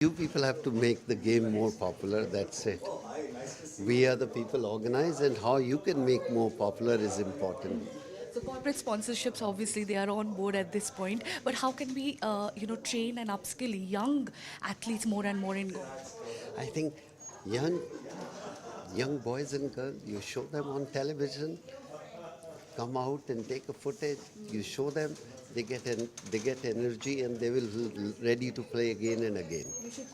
You people have to make the game more popular, that's it. We are the people organize, and how you can make more popular is important. So corporate sponsorships, obviously, they are on board at this point. But how can we, train and upskill young athletes more and more in golf? I think young young boys and girls, you show them on television, come out and take a footage, you show them, they get energy and they will ready to play again and again. We should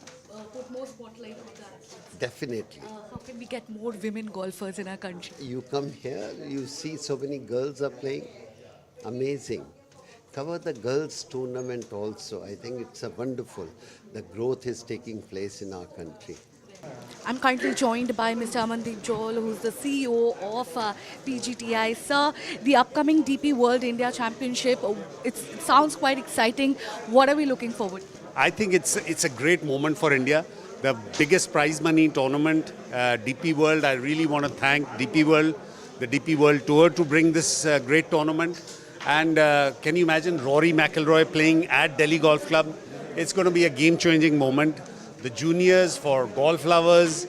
put more spotlight on the athletes. Definitely. How can we get more women golfers in our country? You come here, you see so many girls are playing. Amazing. Cover the girls tournament also. I think it's a wonderful. The growth is taking place in our country. I'm currently joined by Mr. Amandeep Joel, who's the CEO of PGTI. Sir, the upcoming DP World India Championship, it sounds quite exciting. What are we looking forward to? I think it's a great moment for India. The biggest prize money tournament, DP World. I really want to thank DP World, the DP World Tour, to bring this great tournament. And can you imagine Rory McIlroy playing at Delhi Golf Club? It's going to be a game-changing moment. The juniors, for golf lovers,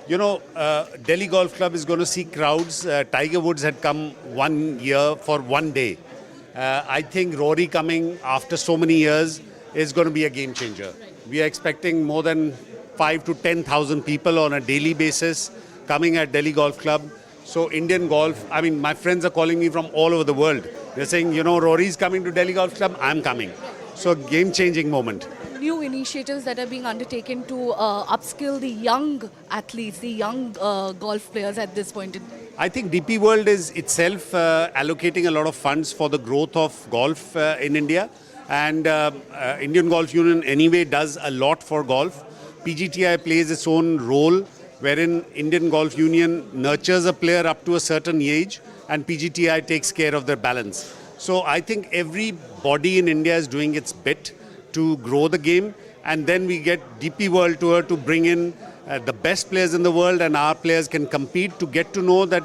Delhi Golf Club is going to see crowds. Tiger Woods had come 1 year for 1 day. I think Rory coming after so many years is going to be a game changer. We are expecting more than 5 to 10,000 people on a daily basis coming at Delhi Golf Club. So Indian golf, I mean, my friends are calling me from all over the world. They're saying, Rory's coming to Delhi Golf Club, I'm coming. So game-changing moment. New initiatives that are being undertaken to upskill the young athletes, the young golf players at this point in time? I think DP World is itself allocating a lot of funds for the growth of golf in India. And Indian Golf Union anyway does a lot for golf. PGTI plays its own role, wherein Indian Golf Union nurtures a player up to a certain age and PGTI takes care of their balance. So I think every body in India is doing its bit to grow the game, and then we get DP World Tour to bring in the best players in the world, and our players can compete to get to know that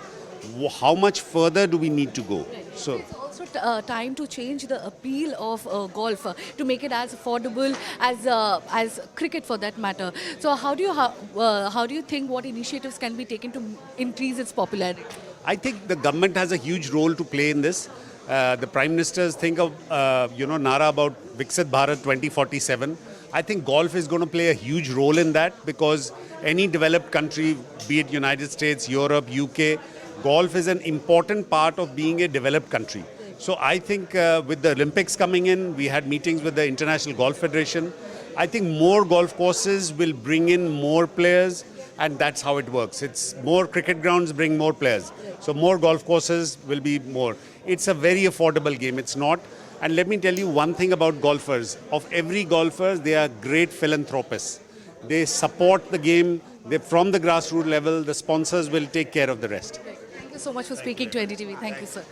how much further do we need to go. So it's also time to change the appeal of golf to make it as affordable as cricket, for that matter. So how do you think what initiatives can be taken to increase its popularity? I think the government has a huge role to play in this. The Prime Ministers think of, Nara about Viksit Bharat 2047. I think golf is going to play a huge role in that, because any developed country, be it United States, Europe, UK, golf is an important part of being a developed country. So I think with the Olympics coming in, we had meetings with the International Golf Federation. I think more golf courses will bring in more players, and that's how it works. It's more cricket grounds bring more players. So more golf courses will be more. It's a very affordable game. It's not. And let me tell you one thing about golfers. Of every golfer, they are great philanthropists. They support the game. They're from the grassroots level. The sponsors will take care of the rest. Thank you so much for speaking to NDTV. Thank you, sir.